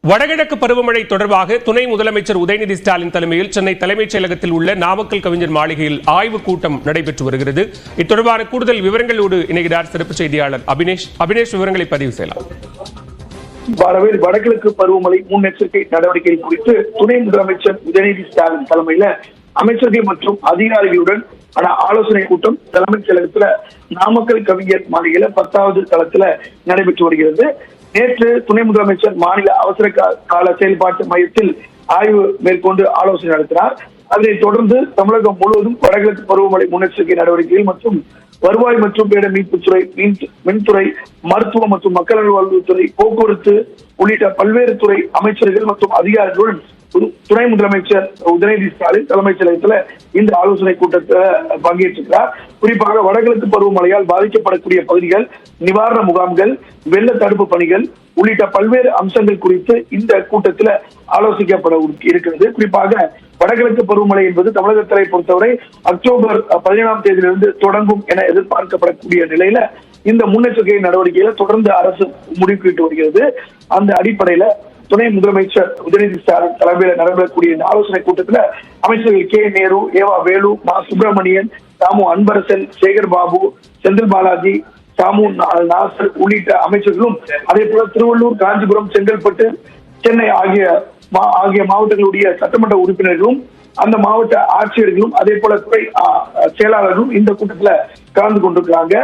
வடகிழக்கு பருவமழை தொடர்பாக துணை முதலமைச்சர் உதயநிதி ஸ்டாலின் தலைமையில் சென்னை தலைமைச் செயலகத்தில் உள்ள நாமக்கல் கவிஞர் மாளிகையில் ஆய்வுக் கூட்டம் நடைபெற்று வருகிறது. இத்தொடர்பான கூடுதல் விவரங்களோடு இணைகிறார் சிறப்பு செய்தியாளர் அபினேஷ். விவரங்களை பதிவு செய்யலாம். வடகிழக்கு பருவமழை முன்னெச்சரிக்கை நடவடிக்கை குறித்து துணை முதலமைச்சர் உதயநிதி ஸ்டாலின் தலைமையில அமைச்சர்கள் மற்றும் அதிகாரிகளுடன் ஆலோசனை கூட்டம் தலைமைச் செயலகத்துல நாமக்கல் கவிஞர் மாளிகையில 10வது தளத்துல நடைபெற்று வருகிறது. நேற்று துணை முதலமைச்சர் மாநில அவசர கால செயல்பாட்டு மையத்தில் ஆய்வு மேற்கொண்டு ஆலோசனை நடத்தினார். அதனைத் தொடர்ந்து தமிழகம் முழுவதும் வடகிழக்கு பருவமழை முன்னெச்சரிக்கை நடவடிக்கைகள் மற்றும் வருவாய் மற்றும் பேரிடர் மீட்புத்துறை, மின்துறை, மருத்துவம் மற்றும் மக்கள் நல்வாழ்வுத்துறை, போக்குவரத்து உள்ளிட்ட பல்வேறு துறை அமைச்சர்கள் மற்றும் அதிகாரிகளுடன் துணை முதலமைச்சர் உதயநிதி ஸ்டாலின் தலைமைச் செயலகத்தில் இந்த ஆலோசனை கூட்டத்தில் பங்கேற்றிருக்கிறார். குறிப்பாக வடகிழக்கு பருவமழையால் பாதிக்கப்படக்கூடிய பகுதிகள், நிவாரண முகாம்கள், வெள்ள தடுப்பு பணிகள் உள்ளிட்ட பல்வேறு அம்சங்கள் குறித்து இந்த கூட்டத்தில் ஆலோசிக்கப்பட இருக்கிறது. குறிப்பாக வடகிழக்கு பருவமழை என்பது தமிழகத்தை பொறுத்தவரை அக்டோபர் 17ஆம் தேதியிலிருந்து தொடங்கும் என எதிர்பார்க்கப்படக்கூடிய நிலையில இந்த முன்னெச்சரிக்கை நடவடிக்கையில தொடர்ந்து அரசு முடிவுக்கு வருகிறது. அந்த அடிப்படையில துணை முதலமைச்சர் உதயநிதி ஸ்டாலின் தலைமையில் நடைபெறக்கூடிய இந்த ஆலோசனை கூட்டத்தில் அமைச்சர்கள் கே நேரு, ஏவா வேலு, மா சுப்பிரமணியன், தாமு அன்பரசன், சேகர் பாபு, செந்தில் பாலாஜி, தாமு நாசர் உள்ளிட்ட அமைச்சர்களும், அதே போல திருவள்ளூர், காஞ்சிபுரம், செங்கல்பட்டு, சென்னை ஆகிய மாவட்டங்களுடைய சட்டமன்ற உறுப்பினர்களும் அந்த மாவட்ட ஆட்சியர்களும் அதே போல துறை செயலாளர்களும் இந்த கூட்டத்துல கலந்து கொண்டிருக்கிறாங்க.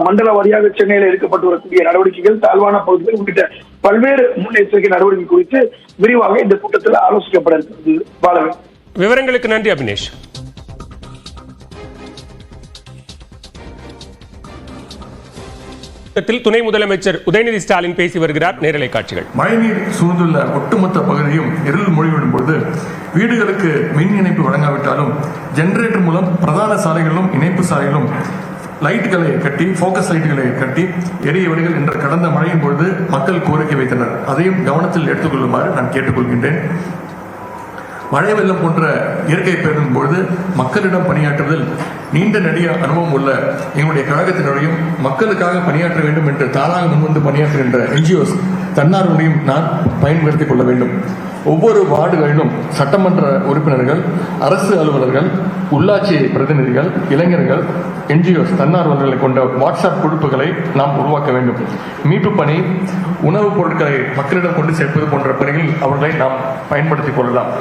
மண்டல வாரியாக சென்னையில எடுக்கப்பட்டு வரக்கூடிய நடவடிக்கைகள், தாழ்வான பகுதிகள் உள்ளிட்ட பல்வேறு முன்னெச்சரிக்கை நடவடிக்கை குறித்து விரிவாக இந்த கூட்டத்தில் ஆலோசிக்கப்பட இருக்கிறது. பாலகன், விவரங்களுக்கு நன்றி அபினேஷ். துணை முதலமைச்சர் உதயநிதி ஸ்டாலின் பேசி வருகிறார். நேரலை காட்சிகள். மழைநீர் சூழ்ந்துள்ள ஒட்டுமொத்த பகுதியும் இருள் மொழிவிடும் பொழுது வீடுகளுக்கு மின் இணைப்பு வழங்காவிட்டாலும் ஜெனரேட்டர் மூலம் பிரதான சாலைகளிலும் இணைப்பு சாலைகளும் லைட்டுகளை கட்டி, போக்கஸ் லைட்டுகளை கட்டி எரிய விடுகள் என்ற கடந்த மழையின் பொழுது மக்கள் கோரிக்கை வைத்தனர். அதையும் கவனத்தில் எடுத்துக்கொள்ளுமாறு நான் கேட்டுக்கொள்கின்றேன். மழை வெள்ளம் போன்ற இயற்கை பேரின் பொழுது மக்களிடம் பணியாற்றுவதில் நீண்ட நெடிய அனுபவம் உள்ள எங்களுடைய கழகத்தினரையும் மக்களுக்காக பணியாற்ற வேண்டும் என்று தானாக முன்வந்து பணியாற்றுகின்ற NGOs தன்னார்வலையும் நான் பயன்படுத்திக் கொள்ள வேண்டும். ஒவ்வொரு வார்டுகளிலும் சட்டமன்ற உறுப்பினர்கள், அரசு அலுவலர்கள், உள்ளாட்சி பிரதிநிதிகள், இளைஞர்கள், NGOs தன்னார்வலர்களை கொண்ட வாட்ஸ்அப் குழுப்புகளை நாம் உருவாக்க வேண்டும். மீட்பு பணி, உணவுப் பொருட்களை மக்களிடம் கொண்டு சேர்ப்பது போன்ற பணிகளில் அவர்களை நாம் பயன்படுத்திக் கொள்ளலாம்.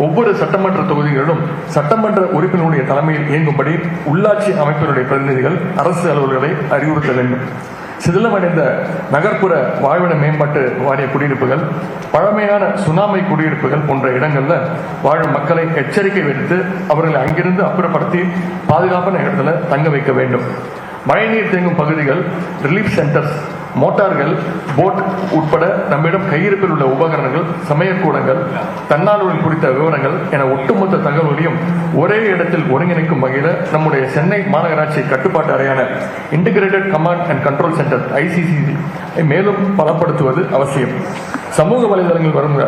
ஒவ்வொரு சட்டமன்ற தொகுதிகளிலும் சட்டமன்ற உறுப்பினருடைய தலைமையில் இயங்கும்படி உள்ளாட்சி அமைப்பினுடைய பிரதிநிதிகள் அரசு அலுவலர்களை அறிவுறுத்த வேண்டும். சிதிலமடைந்த நகர்ப்புற வாழ்விட மேம்பாட்டு வாரிய குடியிருப்புகள், பழமையான சுனாமி குடியிருப்புகள் போன்ற இடங்கள்ல வாழும் மக்களை எச்சரிக்கை விடுத்து அவர்களை அங்கிருந்து அப்புறப்படுத்தி பாதுகாப்பான இடத்துல தங்க வைக்க வேண்டும். மழைநீர் தேங்கும் பகுதிகள், ரிலீஃப் சென்டர்ஸ், மோட்டார்கள், போட் உட்பட நம்மிடம் கையிருப்பில் உள்ள உபகரணங்கள், சமயக்கூடங்கள், தன்னார்வலர்கள் குறித்த விவரங்கள் என ஒட்டுமொத்த தகவல்களையும் ஒரே இடத்தில் ஒருங்கிணைக்கும் வகையில் நம்முடைய சென்னை மாநகராட்சி கட்டுப்பாட்டு அறையான integrated command and control centre ICCC மேலும் பலப்படுத்துவது அவசியம். சமூக வலைதளங்கள் வரும்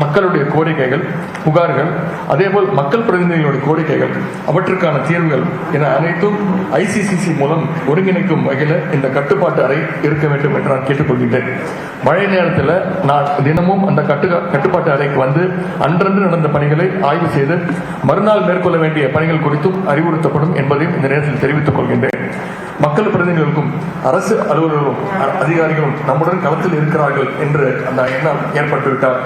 மக்களுடைய கோரிக்கைகள், புகார்கள், அதேபோல் மக்கள் பிரதிநிதிகளுடைய கோரிக்கைகள், அவற்றுக்கான தீர்வுகள் என அனைத்தும் ICCC மூலம் ஒருங்கிணைக்கும் வகையில் இந்த கட்டுப்பாட்டு அறை இருக்க வேண்டும் என்று நான் கேட்டுக்கொள்கின்றேன். மழை நேரத்தில் நான் தினமும் அந்த கட்டுப்பாட்டு அறைக்கு வந்து அன்றன்று நடந்த பணிகளை ஆய்வு செய்து மறுநாள் மேற்கொள்ள வேண்டிய பணிகள் குறித்தும் அறிவுறுத்தப்படும் என்பதையும் இந்த நேரத்தில் தெரிவித்துக் கொள்கின்றேன். மக்கள் பிரதிநிதிகளுக்கும் அரசு அலுவலர்களும் அதிகாரிகளும் நம்முடன் களத்தில் இருக்கிறார்கள் என்று அந்த எண்ணம் ஏற்பட்டுவிட்டார்.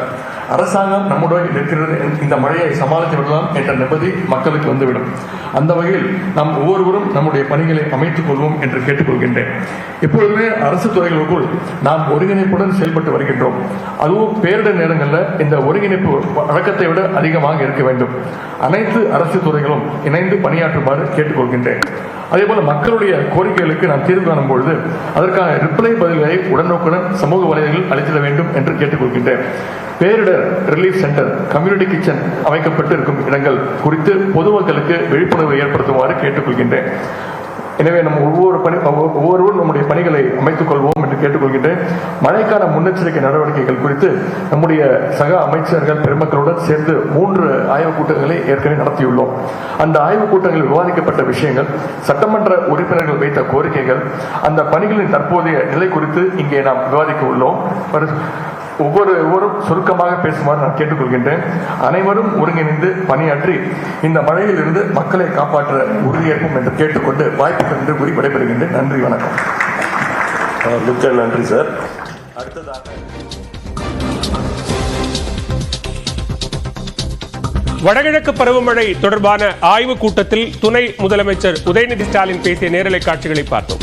அரசாங்கம் நம்முடன் இருக்கிறது, இந்த மழையை சமாளித்து விடலாம் என்ற நிம்மதி மக்களுக்கு வந்துவிடும். அந்த வகையில் நாம் ஒவ்வொருவரும் நம்முடைய பணிகளை அமைத்துக் கொள்வோம் என்று கேட்டுக்கொள்கின்றேன். எப்பொழுதுமே அரசு துறைகளுக்குள் நாம் ஒருங்கிணைப்புடன் செயல்பட்டு வருகின்றோம். அதுவும் பேரிடர் நேரங்களில் இந்த ஒருங்கிணைப்பு வழக்கத்தை விட அதிகமாக இருக்க வேண்டும். அனைத்து அரசு துறைகளும் இணைந்து பணியாற்றுமாறு கேட்டுக்கொள்கின்றேன். அதேபோல மக்களுடைய கோரிக்கைகளுக்கு நாம் தீர்வு காணும் பொழுது அதற்கான ரிப்ளை பதில்களை உடனுக்குடன் சமூக வலைதளங்களில் அளித்திட வேண்டும் என்று கேட்டுக்கொள்கின்றேன். பேரிடர் ரிலீஃப் சென்டர், கம்யூனிட்டி கிச்சன் அமைக்கப்பட்டு இருக்கும் இடங்கள் குறித்து பொதுமக்களுக்கு விழிப்புணர்வை ஏற்படுத்துமாறு கேட்டுக்கொள்கின்றேன். எனவே நம்ம ஒவ்வொருவரும் நம்முடைய பணிகளை அமைத்துக் கொள்வோம் என்று கேட்டுக்கொள்கின்றேன். மழைக்கான முன்னெச்சரிக்கை நடவடிக்கைகள் குறித்து நம்முடைய சக அமைச்சர்கள் பெருமக்களுடன் சேர்ந்து 3 ஆய்வுக் கூட்டங்களை ஏற்கனவே நடத்தியுள்ளோம். அந்த ஆய்வுக் கூட்டங்களில் விவாதிக்கப்பட்ட விஷயங்கள், சட்டமன்ற உறுப்பினர்கள் வைத்த கோரிக்கைகள், அந்த பணிகளின் தற்போதைய நிலை குறித்து இங்கே நாம் விவாதிக்க உள்ளோம். ஒவ்வொருவரும் சுருக்கமாக பேசுமாறு நான் கேட்டுக்கொள்கின்றேன். அனைவரும் ஒருங்கிணைந்து பணியாற்றி இந்த மழையிலிருந்து மக்களை காப்பாற்ற உறுதியேற்போம் என்று கேட்டுக்கொண்டு வாய்ப்பு என்று கூறி விடைபெறுகின்றேன். நன்றி, வணக்கம். மிக்க நன்றி சார். அடுத்ததாக வடகிழக்கு பருவமழை தொடர்பான ஆய்வுக் கூட்டத்தில் துணை முதலமைச்சர் உதயநிதி ஸ்டாலின் பேசிய நேரலை காட்சிகளை பார்த்தோம்.